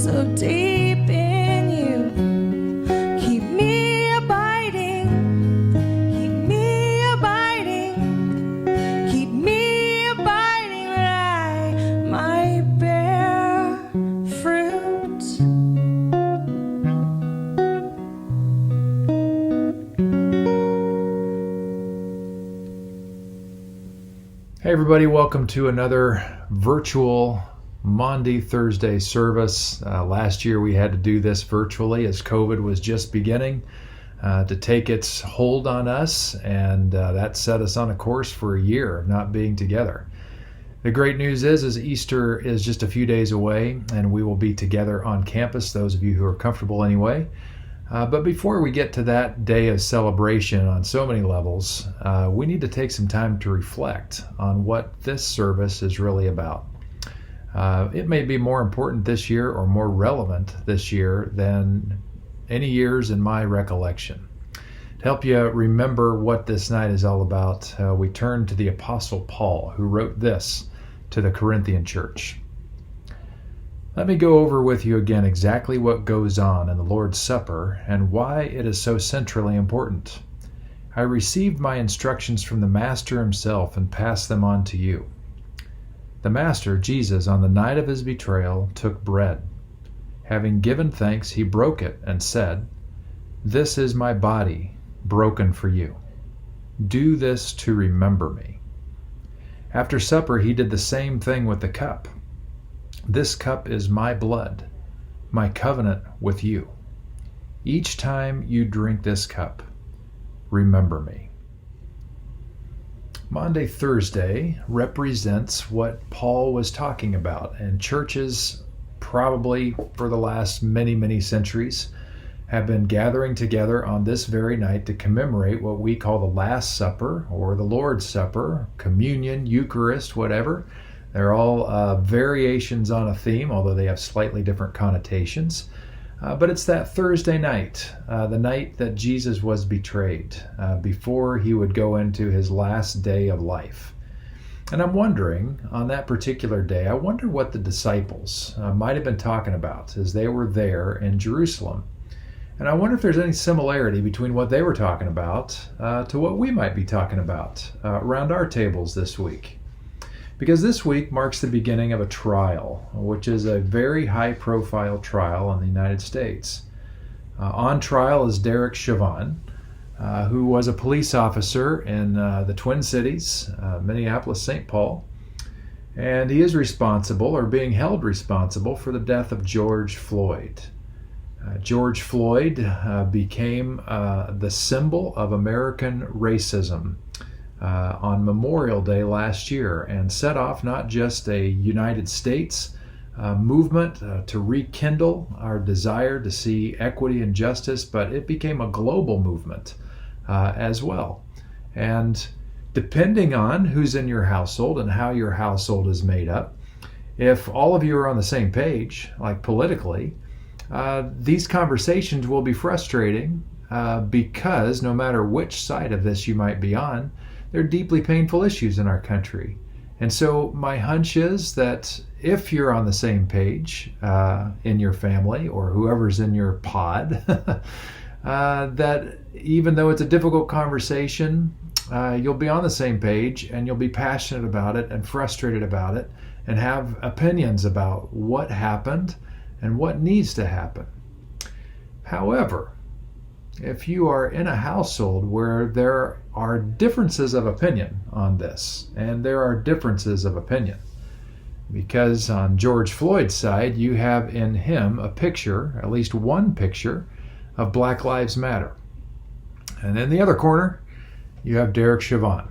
so deep in you. Keep me abiding, keep me abiding, keep me abiding that I might bear fruit. Hey everybody, welcome to another virtual Maundy Thursday service. Last year we had to do this virtually as COVID was just beginning to take its hold on us, and that set us on a course for a year of not being together. The great news is Easter is just a few days away, and we will be together on campus, those of you who are comfortable anyway. But before we get to that day of celebration on so many levels, we need to take some time to reflect on what this service is really about. It may be more important this year or more relevant this year than any years in my recollection. To help you remember what this night is all about, we turn to the Apostle Paul, who wrote this to the Corinthian church. Let me go over with you again exactly what goes on in the Lord's Supper and why it is so centrally important. I received my instructions from the Master himself and passed them on to you. The Master, Jesus, on the night of his betrayal, took bread. Having given thanks, he broke it and said, "This is my body, broken for you. Do this to remember me." After supper, he did the same thing with the cup. "This cup is my blood, my covenant with you. Each time you drink this cup, remember me." Maundy Thursday represents what Paul was talking about, and churches probably for the last many centuries have been gathering together on this very night to commemorate what we call the Last Supper or the Lord's Supper, communion, Eucharist, whatever. They're all variations on a theme, although they have slightly different connotations. But it's that Thursday night, the night that Jesus was betrayed, before he would go into his last day of life. And I'm wondering, on that particular day, I wonder what the disciples might have been talking about as they were there in Jerusalem. And I wonder if there's any similarity between what they were talking about to what we might be talking about around our tables this week. Because this week marks the beginning of a trial, which is a very high-profile trial in the United States. On trial is Derek Chauvin, who was a police officer in the Twin Cities, Minneapolis, St. Paul, and he is responsible, or being held responsible, for the death of George Floyd. George Floyd became the symbol of American racism on Memorial Day last year, and set off not just a United States movement to rekindle our desire to see equity and justice, but it became a global movement as well. And depending on who's in your household and how your household is made up, if all of you are on the same page, like politically, these conversations will be frustrating because no matter which side of this you might be on, they're deeply painful issues in our country. And so my hunch is that if you're on the same page in your family or whoever's in your pod, that even though it's a difficult conversation, you'll be on the same page and you'll be passionate about it and frustrated about it and have opinions about what happened and what needs to happen. However, if you are in a household where there are differences of opinion on this, and there are differences of opinion, because on George Floyd's side, you have in him a picture, at least one picture, of Black Lives Matter. And in the other corner, you have Derek Chauvin,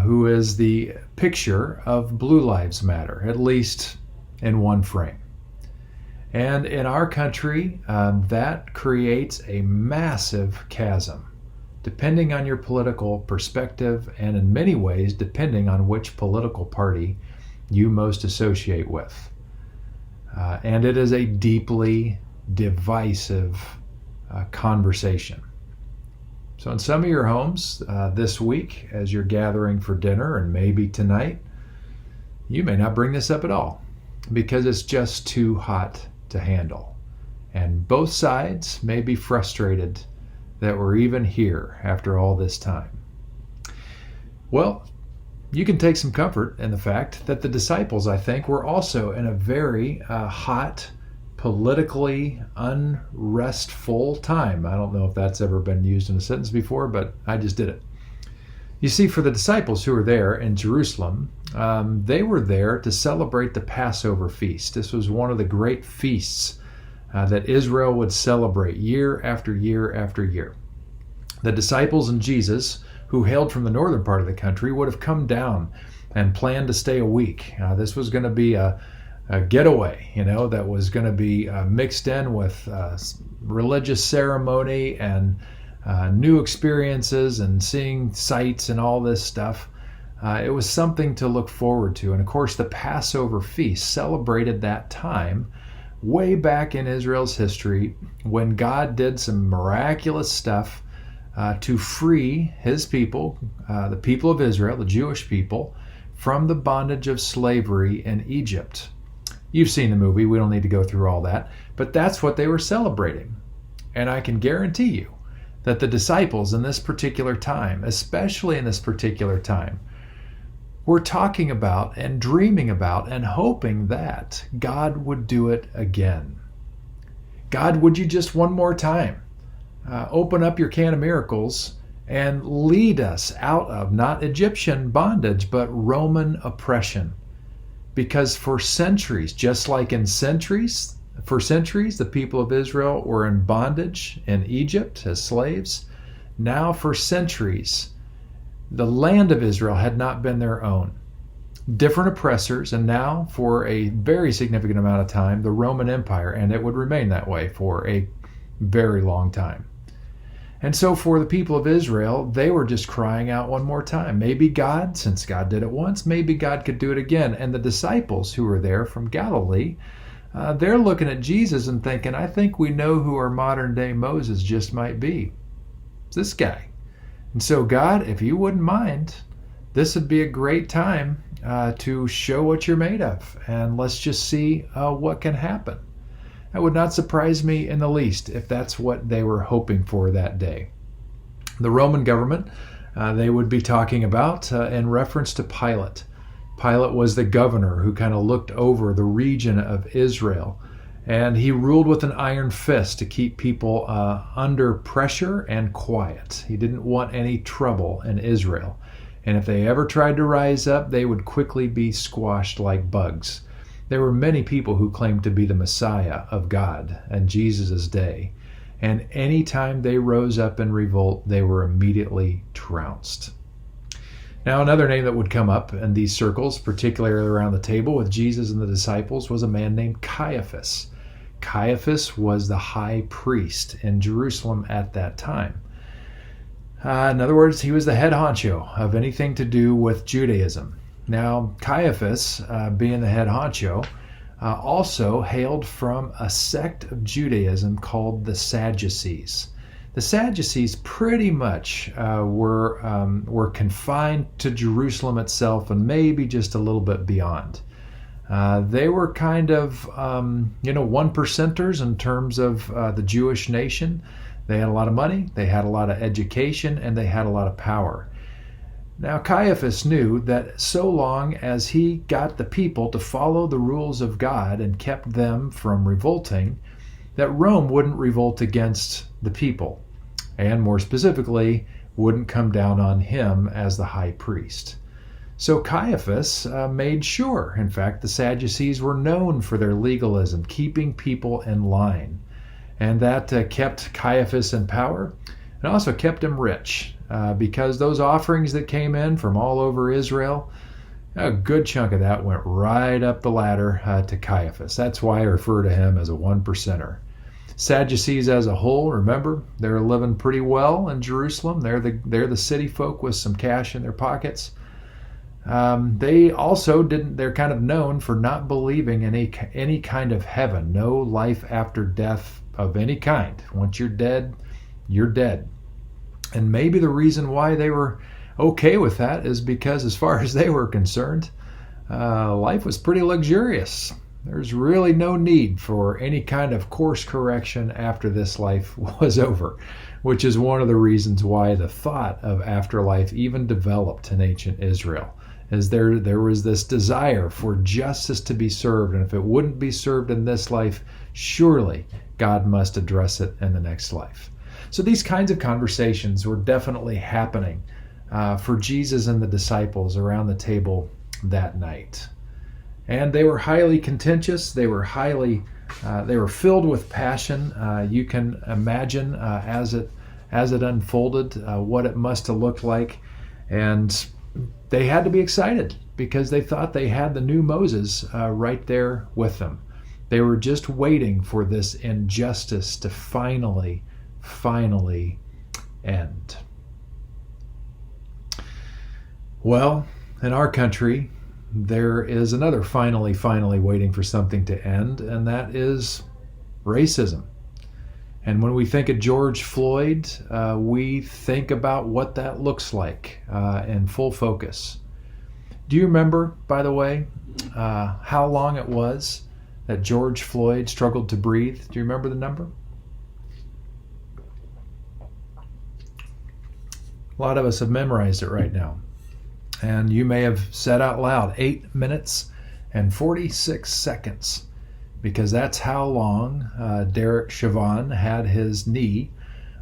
who is the picture of Blue Lives Matter, at least in one frame. And in our country, that creates a massive chasm, depending on your political perspective, and in many ways, depending on which political party you most associate with. And it is a deeply divisive conversation. So in some of your homes this week, as you're gathering for dinner and maybe tonight, you may not bring this up at all because it's just too hot to handle. And both sides may be frustrated that we're even here after all this time. Well, you can take some comfort in the fact that the disciples, I think, were also in a very hot, politically unrestful time. I don't know if that's ever been used in a sentence before, but I just did it. You see, for the disciples who were there in Jerusalem, they were there to celebrate the Passover feast. This was one of the great feasts that Israel would celebrate year after year after year. The disciples and Jesus, who hailed from the northern part of the country, would have come down and planned to stay a week. This was going to be a getaway, that was going to be mixed in with religious ceremony and new experiences and seeing sights and all this stuff. It was something to look forward to. And of course, the Passover feast celebrated that time way back in Israel's history when God did some miraculous stuff to free his people, the people of Israel, the Jewish people, from the bondage of slavery in Egypt. You've seen the movie. We don't need to go through all that. But that's what they were celebrating. And I can guarantee you that the disciples in this particular time, especially in this particular time, were talking about and dreaming about and hoping that God would do it again. God, would you just one more time open up your can of miracles and lead us out of not Egyptian bondage, but Roman oppression? Because for centuries, just like for centuries, the people of Israel were in bondage in Egypt as slaves. Now for centuries, the land of Israel had not been their own. Different oppressors, and now for a very significant amount of time, the Roman Empire, and it would remain that way for a very long time. And so for the people of Israel, they were just crying out one more time. Maybe God, since God did it once, maybe God could do it again. And the disciples who were there from Galilee, they're looking at Jesus and thinking, I think we know who our modern day Moses just might be. It's this guy. And so God, if you wouldn't mind, this would be a great time to show what you're made of. And let's just see what can happen. It would not surprise me in the least if that's what they were hoping for that day. The Roman government, they would be talking about in reference to Pilate. Pilate was the governor who kind of looked over the region of Israel, and he ruled with an iron fist to keep people under pressure and quiet. He didn't want any trouble in Israel, and if they ever tried to rise up, they would quickly be squashed like bugs. There were many people who claimed to be the Messiah of God in Jesus' day, and any time they rose up in revolt, they were immediately trounced. Now, another name that would come up in these circles, particularly around the table with Jesus and the disciples, was a man named Caiaphas. Caiaphas was the high priest in Jerusalem at that time. In other words, he was the head honcho of anything to do with Judaism. Now, Caiaphas, being the head honcho, also hailed from a sect of Judaism called the Sadducees. The Sadducees pretty much were confined to Jerusalem itself and maybe just a little bit beyond. They were kind of, one percenters in terms of the Jewish nation. They had a lot of money, they had a lot of education, and they had a lot of power. Now, Caiaphas knew that so long as he got the people to follow the rules of God and kept them from revolting, that Rome wouldn't revolt against the people, and more specifically, wouldn't come down on him as the high priest. So Caiaphas made sure, in fact, the Sadducees were known for their legalism, keeping people in line. And that kept Caiaphas in power and also kept him rich. Because those offerings that came in from all over Israel, a good chunk of that went right up the ladder to Caiaphas. That's why I refer to him as a one percenter. Sadducees as a whole, remember, they're living pretty well in Jerusalem. They're the city folk with some cash in their pockets. They also they're kind of known for not believing in any kind of heaven, no life after death of any kind. Once you're dead, you're dead. And maybe the reason why they were okay with that is because as far as they were concerned, life was pretty luxurious. there's really no need for any kind of course correction after this life was over, which is one of the reasons why the thought of afterlife even developed in ancient Israel. As there was this desire for justice to be served, and if it wouldn't be served in this life, surely God must address it in the next life. So these kinds of conversations were definitely happening for Jesus and the disciples around the table that night. And they were highly contentious. They were filled with passion. You can imagine as it unfolded what it must have looked like. And they had to be excited because they thought they had the new Moses right there with them. They were just waiting for this injustice to finally end. Well, in our country, there is another finally waiting for something to end, and that is racism. And when we think of George Floyd, we think about what that looks like in full focus. Do you remember, by the way, how long it was that George Floyd struggled to breathe? Do you remember the number? A lot of us have memorized it right now. And you may have said out loud 8 minutes and 46 seconds, because that's how long Derek Chauvin had his knee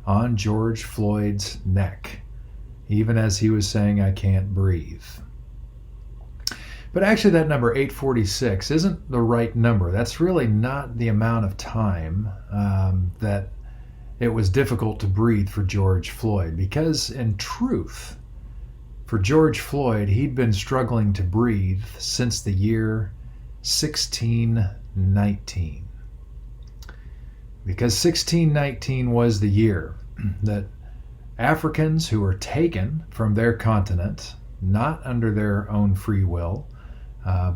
on George Floyd's neck, even as he was saying, "I can't breathe." But actually that number 846 isn't the right number. That's really not the amount of time that it was difficult to breathe for George Floyd, because in truth, for George Floyd, he'd been struggling to breathe since the year 1619. Because 1619 was the year that Africans who were taken from their continent, not under their own free will,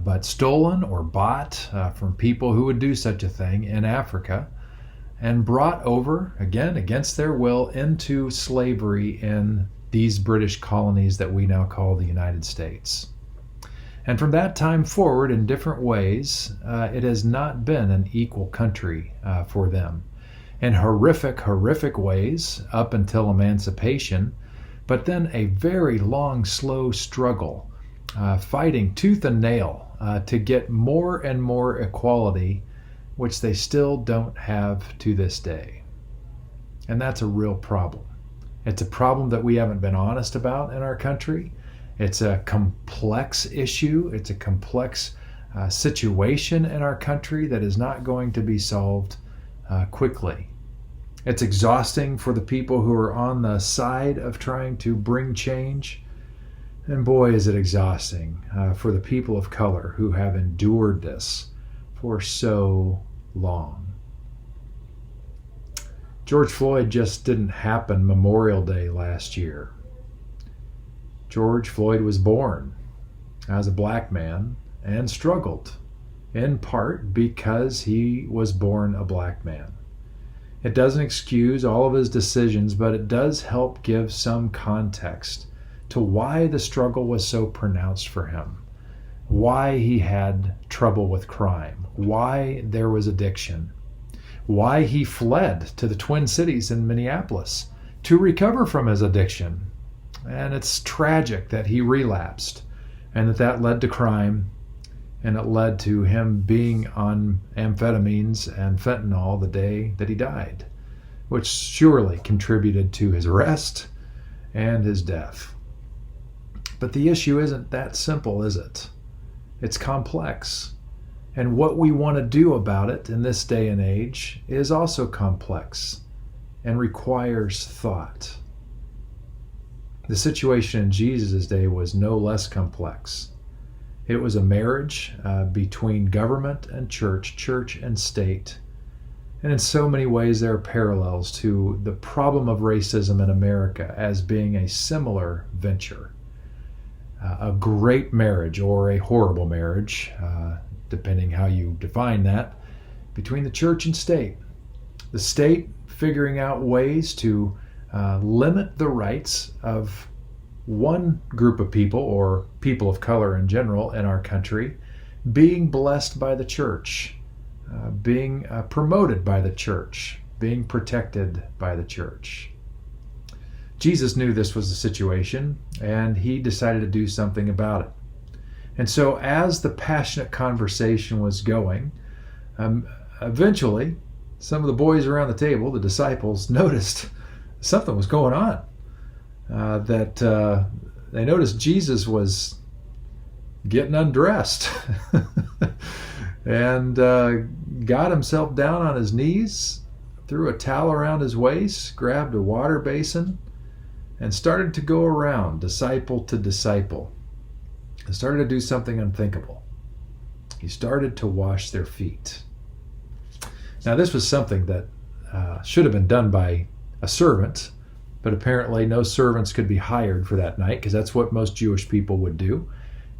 but stolen or bought from people who would do such a thing in Africa, and brought over, again, against their will, into slavery in these British colonies that we now call the United States. And from that time forward, in different ways, it has not been an equal country for them. In horrific ways, up until emancipation, but then a very long, slow struggle, fighting tooth and nail to get more and more equality, which they still don't have to this day. And that's a real problem. It's a problem that we haven't been honest about in our country. It's a complex issue. It's a complex situation in our country that is not going to be solved quickly. It's exhausting for the people who are on the side of trying to bring change. And boy, is it exhausting for the people of color who have endured this for so long. George Floyd just didn't happen Memorial Day last year. George Floyd was born as a black man and struggled, in part because he was born a black man. It doesn't excuse all of his decisions, but it does help give some context to why the struggle was so pronounced for him, why he had trouble with crime, why there was addiction, why he fled to the Twin Cities in Minneapolis to recover from his addiction. And it's tragic that he relapsed and that led to crime, and it led to him being on amphetamines and fentanyl the day that he died, which surely contributed to his arrest and his death. But the issue isn't that simple, is it? It's complex. And what we want to do about it in this day and age is also complex and requires thought. The situation in Jesus' day was no less complex. It was a marriage between government and church and state. And in so many ways there are parallels to the problem of racism in America as being a similar venture. A great marriage or a horrible marriage, depending how you define that, between the church and state. The state figuring out ways to limit the rights of one group of people, or people of color in general in our country, being blessed by the church, being promoted by the church, being protected by the church. Jesus knew this was the situation, and he decided to do something about it. And so as the passionate conversation was going, eventually some of the boys around the table, the disciples, noticed something was going on. They noticed Jesus was getting undressed and got himself down on his knees, threw a towel around his waist, grabbed a water basin, and started to go around disciple to disciple, and started to do something unthinkable. He started to wash their feet. Now, this was something that should have been done by a servant, but apparently no servants could be hired for that night, because that's what most Jewish people would do,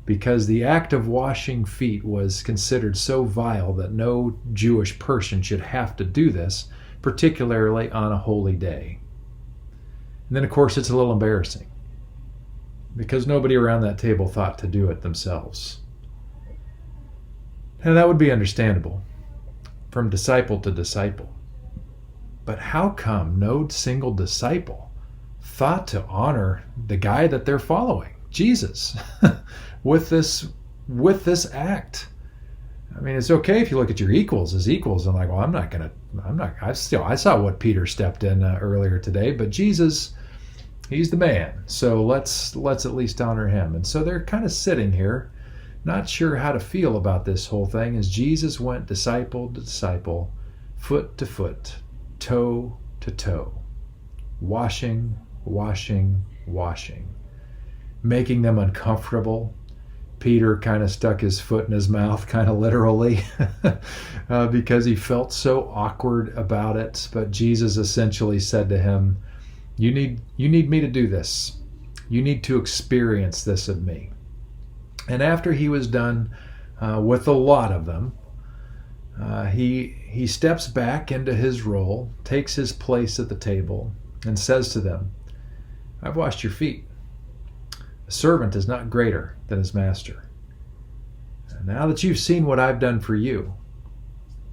because the act of washing feet was considered so vile that no Jewish person should have to do this, particularly on a holy day. And then, of course, it's a little embarrassing, because nobody around that table thought to do it themselves. And that would be understandable from disciple to disciple. But how come no single disciple thought to honor the guy that they're following, Jesus, with this act? I mean, it's okay if you look at your equals as equals and like, well, I saw what Peter stepped in earlier today, but Jesus, he's the man. So let's at least honor him. And so they're kind of sitting here, not sure how to feel about this whole thing, as Jesus went disciple to disciple, foot to foot, toe to toe, washing, making them uncomfortable. Peter kind of stuck his foot in his mouth, kind of literally, because he felt so awkward about it. But Jesus essentially said to him, you need me to do this. You need to experience this of me. And after he was done with a lot of them, he steps back into his role, takes his place at the table, and says to them, I've washed your feet. A servant is not greater than his master. And now that you've seen what I've done for you,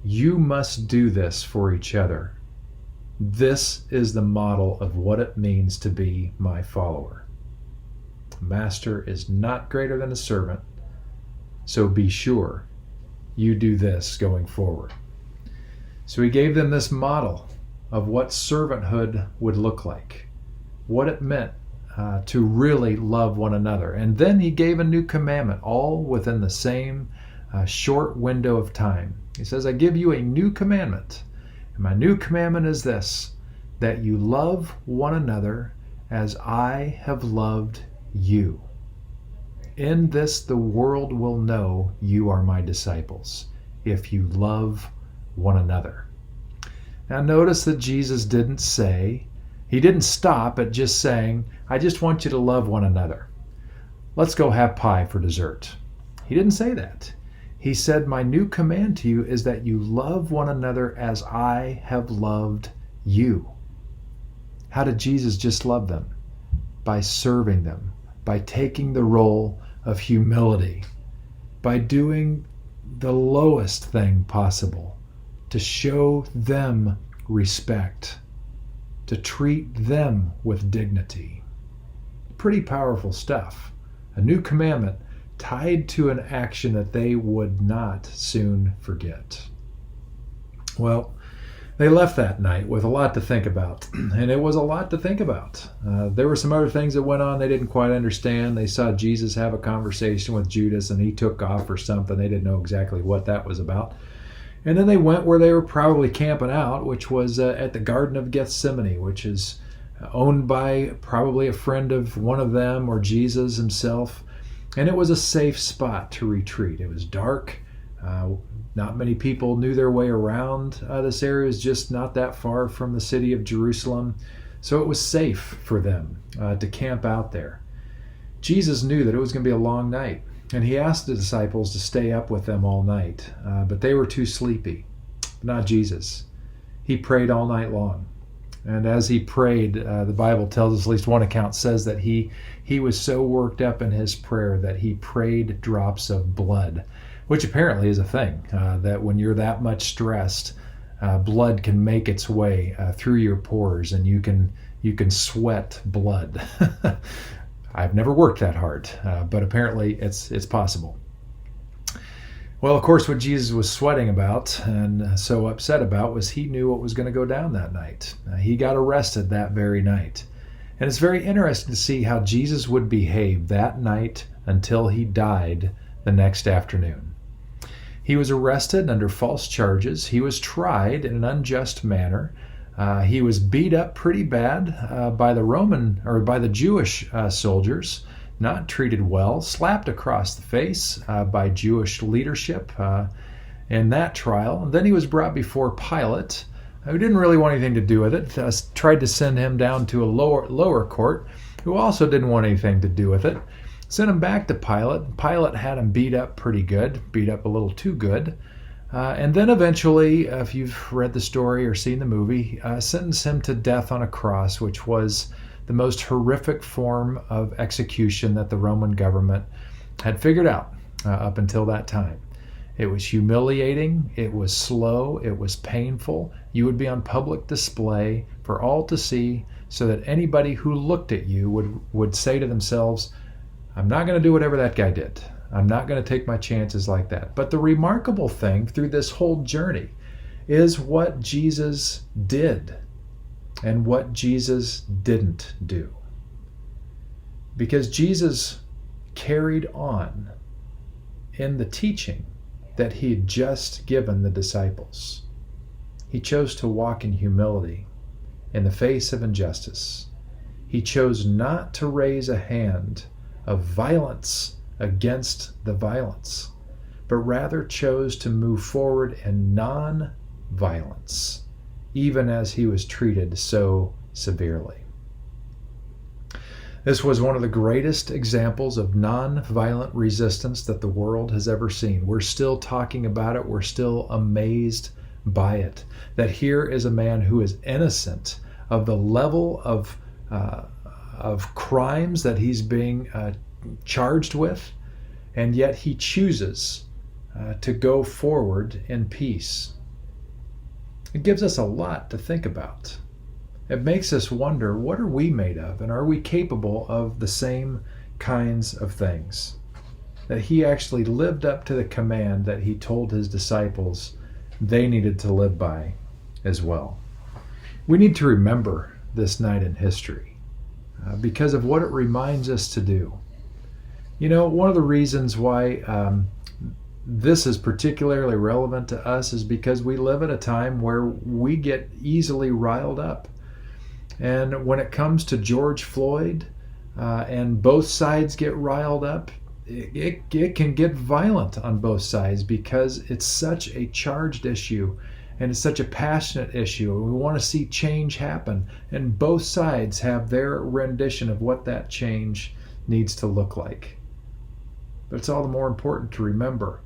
you must do this for each other. This is the model of what it means to be my follower. A master is not greater than a servant, so be sure you do this going forward. So he gave them this model of what servanthood would look like, what it meant to really love one another. And then he gave a new commandment, all within the same short window of time. He says, I give you a new commandment. And my new commandment is this, that you love one another as I have loved you. In this the world will know you are my disciples, if you love one another. Now notice that Jesus didn't stop at just saying, I just want you to love one another. Let's go have pie for dessert. He didn't say that. He said, my new command to you is that you love one another as I have loved you. How did Jesus just love them? By serving them, by taking the role of humility, by doing the lowest thing possible to show them respect, to treat them with dignity. Pretty powerful stuff. A new commandment tied to an action that they would not soon forget. Well, they left that night with a lot to think about, and it was a lot to think about. There were some other things that went on they didn't quite understand. They saw Jesus have a conversation with Judas, and he took off for something. They didn't know exactly what that was about. And then they went where they were probably camping out, which was at the Garden of Gethsemane, which is owned by probably a friend of one of them or Jesus himself. And it was a safe spot to retreat. It was dark. Not many people knew their way around this area. It was just not that far from the city of Jerusalem. So it was safe for them to camp out there. Jesus knew that it was going to be a long night, and he asked the disciples to stay up with them all night, but they were too sleepy. Not Jesus. He prayed all night long. And as he prayed, the Bible tells us, at least one account says that he was so worked up in his prayer that he prayed drops of blood which apparently is a thing, that when you're that much stressed, blood can make its way through your pores, and you can sweat blood. I've never worked that hard, but apparently it's possible. Well, of course, what Jesus was sweating about and so upset about was he knew what was going to go down that night. He got arrested that very night. And it's very interesting to see how Jesus would behave that night until he died the next afternoon. He was arrested under false charges. He was tried in an unjust manner. He was beat up pretty bad by the Jewish soldiers, not treated well, slapped across the face by Jewish leadership in that trial. And then he was brought before Pilate, who didn't really want anything to do with it, tried to send him down to a lower court, who also didn't want anything to do with it. Sent him back to Pilate. Pilate had him beat up pretty good, beat up a little too good. And then eventually, if you've read the story or seen the movie, sentenced him to death on a cross, which was the most horrific form of execution that the Roman government had figured out up until that time. It was humiliating, it was slow, it was painful. You would be on public display for all to see, so that anybody who looked at you would say to themselves, I'm not going to do whatever that guy did. I'm not going to take my chances like that. But the remarkable thing through this whole journey is what Jesus did and what Jesus didn't do. Because Jesus carried on in the teaching that he had just given the disciples. He chose to walk in humility in the face of injustice. He chose not to raise a hand of violence against the violence, but rather chose to move forward in non-violence, even as he was treated so severely. This was one of the greatest examples of non-violent resistance that the world has ever seen. We're still talking about it. We're still amazed by it. That here is a man who is innocent of the level of crimes that he's being charged with, and yet he chooses to go forward in peace. It gives us a lot to think about. It makes us wonder, what are we made of, and are we capable of the same kinds of things? That he actually lived up to the command that he told his disciples they needed to live by as well. We need to remember this night in history because of what it reminds us to do. You know, one of the reasons why this is particularly relevant to us is because we live at a time where we get easily riled up. And when it comes to George Floyd and both sides get riled up, it can get violent on both sides because it's such a charged issue and it's such a passionate issue. We want to see change happen, and both sides have their rendition of what that change needs to look like. But it's all the more important to remember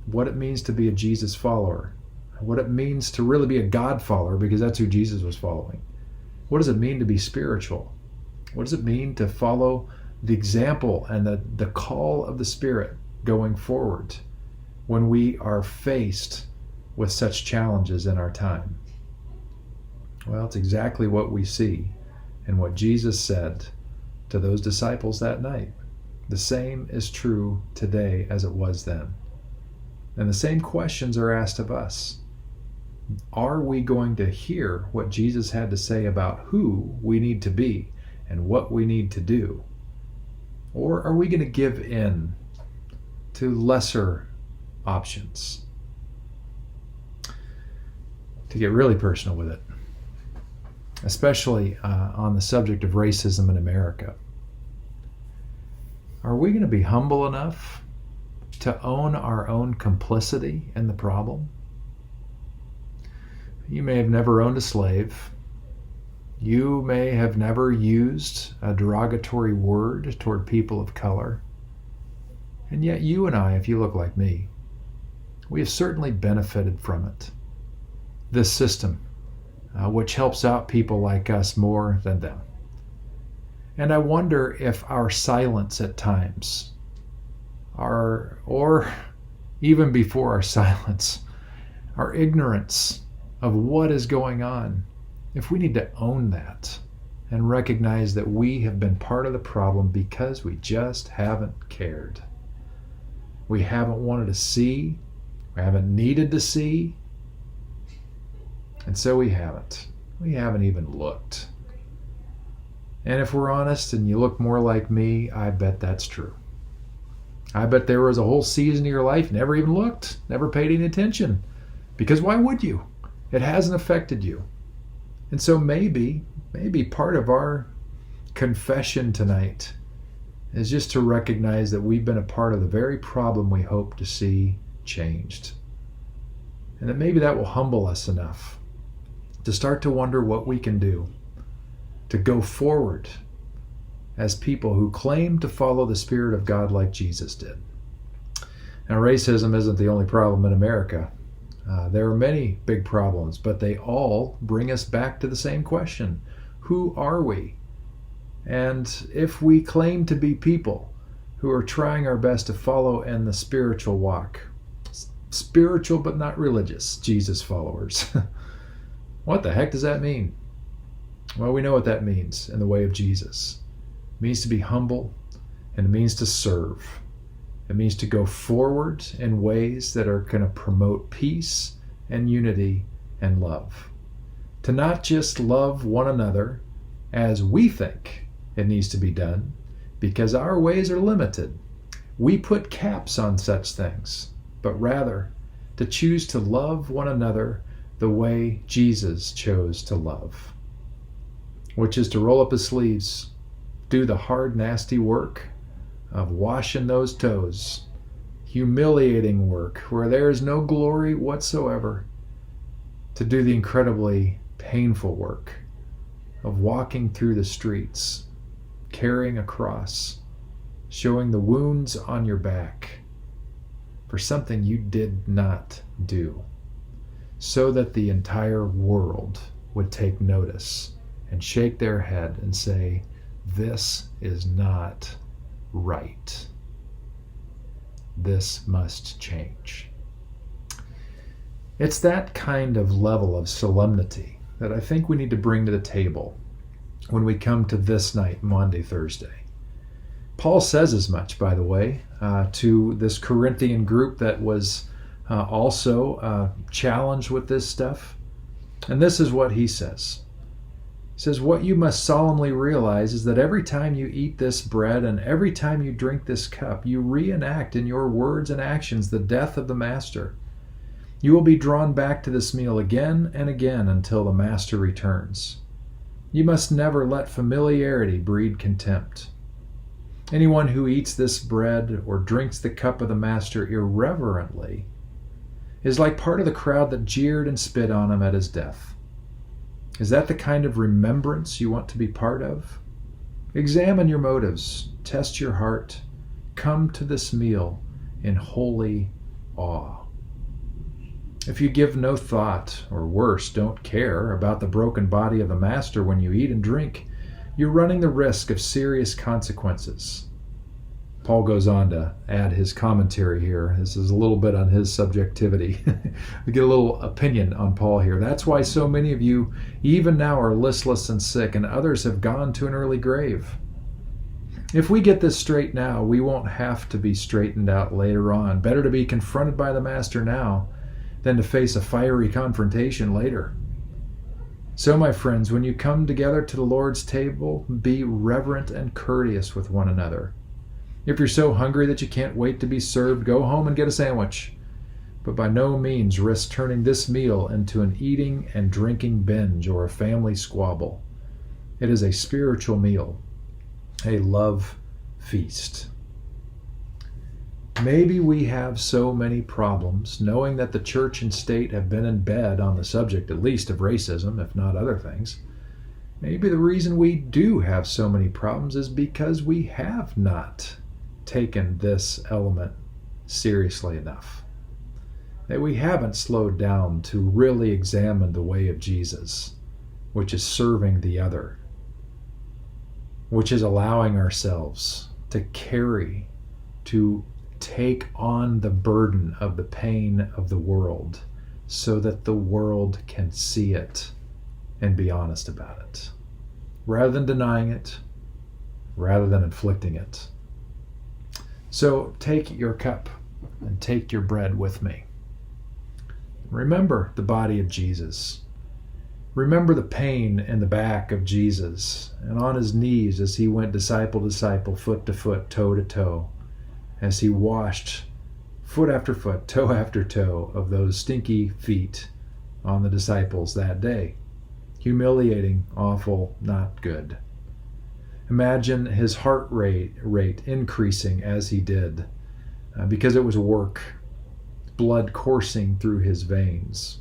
what it means to be a Jesus follower, what it means to really be a God follower, because that's who Jesus was following. What does it mean to be spiritual? What does it mean to follow the example and the call of the Spirit going forward when we are faced with such challenges in our time? Well, it's exactly what we see and what Jesus said to those disciples that night. The same is true today as it was then. And the same questions are asked of us. Are we going to hear what Jesus had to say about who we need to be and what we need to do? Or are we going to give in to lesser options? To get really personal with it, especially on the subject of racism in America, are we going to be humble enough to own our own complicity in the problem? You may have never owned a slave. You may have never used a derogatory word toward people of color. And yet you and I, if you look like me, we have certainly benefited from it. This system, which helps out people like us more than them. And I wonder if our silence at times, or even before our silence, our ignorance of what is going on, if we need to own that and recognize that we have been part of the problem because we just haven't cared. We haven't wanted to see, we haven't needed to see, and so we haven't. We haven't even looked. And if we're honest and you look more like me, I bet that's true. I bet there was a whole season of your life you never even looked, never paid any attention. Because why would you? It hasn't affected you. And so maybe part of our confession tonight is just to recognize that we've been a part of the very problem we hope to see changed. And that maybe that will humble us enough to start to wonder what we can do to go forward as people who claim to follow the Spirit of God like Jesus did. Now, racism isn't the only problem in America. There are many big problems, but they all bring us back to the same question. Who are we? And if we claim to be people who are trying our best to follow in the spiritual walk, spiritual but not religious Jesus followers, what the heck does that mean? Well, we know what that means in the way of Jesus. It means to be humble, and it means to serve. It means to go forward in ways that are going to promote peace and unity and love. To not just love one another as we think it needs to be done, because our ways are limited. We put caps on such things, but rather to choose to love one another the way Jesus chose to love, which is to roll up his sleeves, do the hard, nasty work of washing those toes, humiliating work where there is no glory whatsoever, to do the incredibly painful work of walking through the streets, carrying a cross, showing the wounds on your back for something you did not do, so that the entire world would take notice and shake their head and say, this is not right. This must change. It's that kind of level of solemnity that I think we need to bring to the table when we come to this night, Maundy Thursday. Paul says as much, by the way, to this Corinthian group that was also challenged with this stuff. And this is what he says. He says, what you must solemnly realize is that every time you eat this bread and every time you drink this cup, you reenact in your words and actions the death of the Master. You will be drawn back to this meal again and again until the Master returns. You must never let familiarity breed contempt. Anyone who eats this bread or drinks the cup of the Master irreverently is like part of the crowd that jeered and spit on him at his death. Is that the kind of remembrance you want to be part of? Examine your motives, test your heart, come to this meal in holy awe. If you give no thought, or worse, don't care about the broken body of the Master when you eat and drink, you're running the risk of serious consequences. Paul goes on to add his commentary here. This is a little bit on his subjectivity. We get a little opinion on Paul here. That's why so many of you even now are listless and sick, and others have gone to an early grave. If we get this straight now, we won't have to be straightened out later on. Better to be confronted by the Master now than to face a fiery confrontation later. So, my friends, when you come together to the Lord's table, be reverent and courteous with one another. If you're so hungry that you can't wait to be served, go home and get a sandwich. But by no means risk turning this meal into an eating and drinking binge or a family squabble. It is a spiritual meal, a love feast. Maybe we have so many problems, knowing that the church and state have been in bed on the subject at least of racism, if not other things. Maybe the reason we do have so many problems is because we have not taken this element seriously enough. That we haven't slowed down to really examine the way of Jesus, which is serving the other, which is allowing ourselves to carry, to take on the burden of the pain of the world so that the world can see it and be honest about it, rather than denying it, rather than inflicting it. So take your cup and take your bread with me. Remember the body of Jesus. Remember the pain in the back of Jesus and on his knees as he went disciple to disciple, foot to foot, toe to toe, as he washed foot after foot, toe after toe of those stinky feet on the disciples that day. Humiliating, awful, not good. Imagine his heart rate increasing as he did, because it was work, blood coursing through his veins.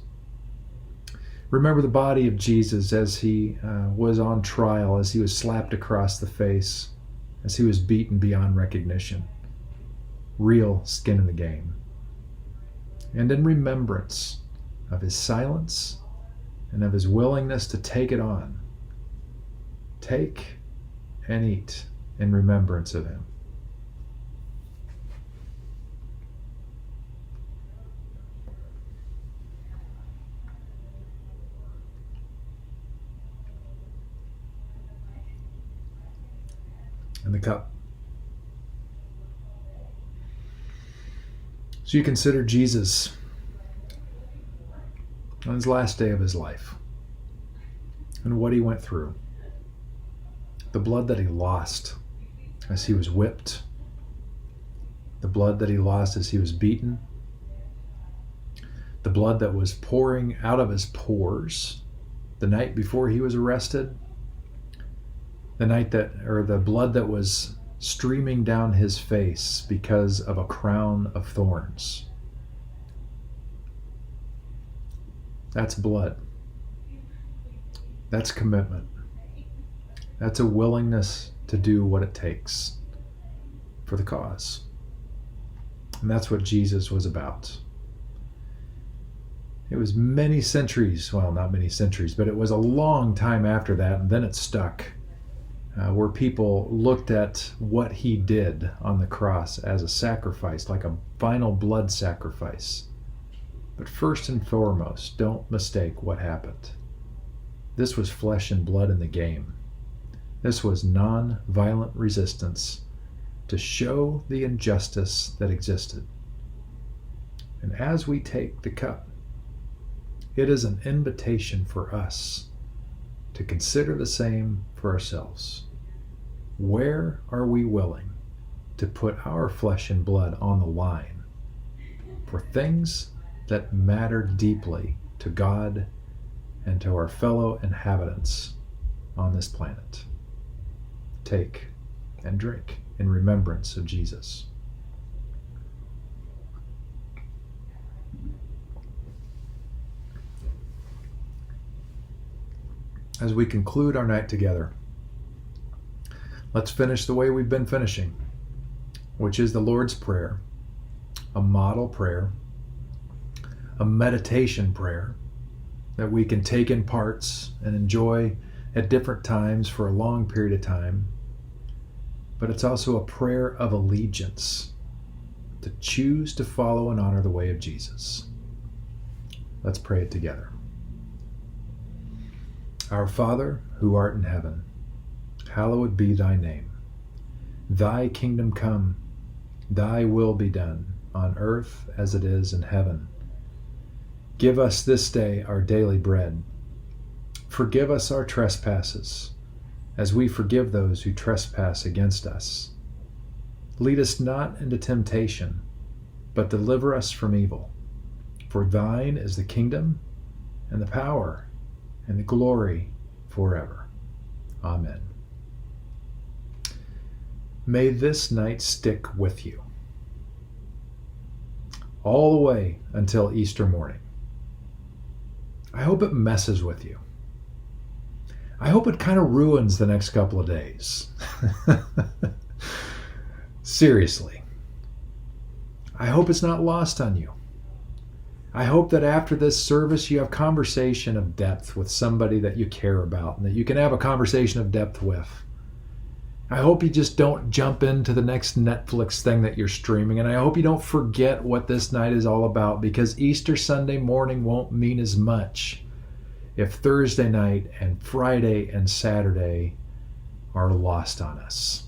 Remember the body of Jesus as he was on trial, as he was slapped across the face, as he was beaten beyond recognition. Real skin in the game. And in remembrance of his silence and of his willingness to take it on, take and eat in remembrance of him. And the cup. So you consider Jesus on his last day of his life and what he went through. The blood that he lost as he was whipped. The blood that he lost as he was beaten. The blood that was pouring out of his pores the night before he was arrested. The blood that was streaming down his face because of a crown of thorns. That's blood. That's commitment. That's a willingness to do what it takes for the cause. And that's what Jesus was about. It was many centuries, well, not many centuries, but it was a long time after that, and then it stuck. Where people looked at what he did on the cross as a sacrifice, like a final blood sacrifice. But first and foremost, don't mistake what happened. This was flesh and blood in the game. This was non-violent resistance to show the injustice that existed. And as we take the cup, it is an invitation for us to consider the same for ourselves. Where are we willing to put our flesh and blood on the line for things that matter deeply to God and to our fellow inhabitants on this planet? Take and drink in remembrance of Jesus. As we conclude our night together, let's finish the way we've been finishing, which is the Lord's Prayer, a model prayer, a meditation prayer that we can take in parts and enjoy at different times for a long period of time. But it's also a prayer of allegiance, to choose to follow and honor the way of Jesus. Let's pray it together. Our Father, who art in heaven, hallowed be thy name. Thy kingdom come, thy will be done, on earth as it is in heaven. Give us this day our daily bread. Forgive us our trespasses, as we forgive those who trespass against us. Lead us not into temptation, but deliver us from evil. For thine is the kingdom, and the power, and the glory forever. Amen. May this night stick with you all the way until Easter morning. I hope it messes with you. I hope it kind of ruins the next couple of days. Seriously. I hope it's not lost on you. I hope that after this service you have conversation of depth with somebody that you care about and that you can have a conversation of depth with. I hope you just don't jump into the next Netflix thing that you're streaming. And I hope you don't forget what this night is all about, because Easter Sunday morning won't mean as much if Thursday night and Friday and Saturday are lost on us.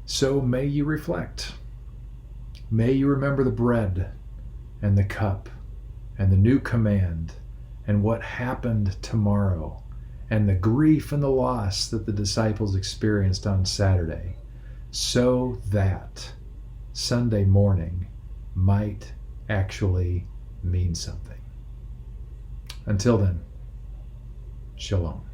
So may you reflect. May you remember the bread and the cup and the new command and what happened tomorrow and the grief and the loss that the disciples experienced on Saturday, so that Sunday morning might actually mean something. Until then, shalom.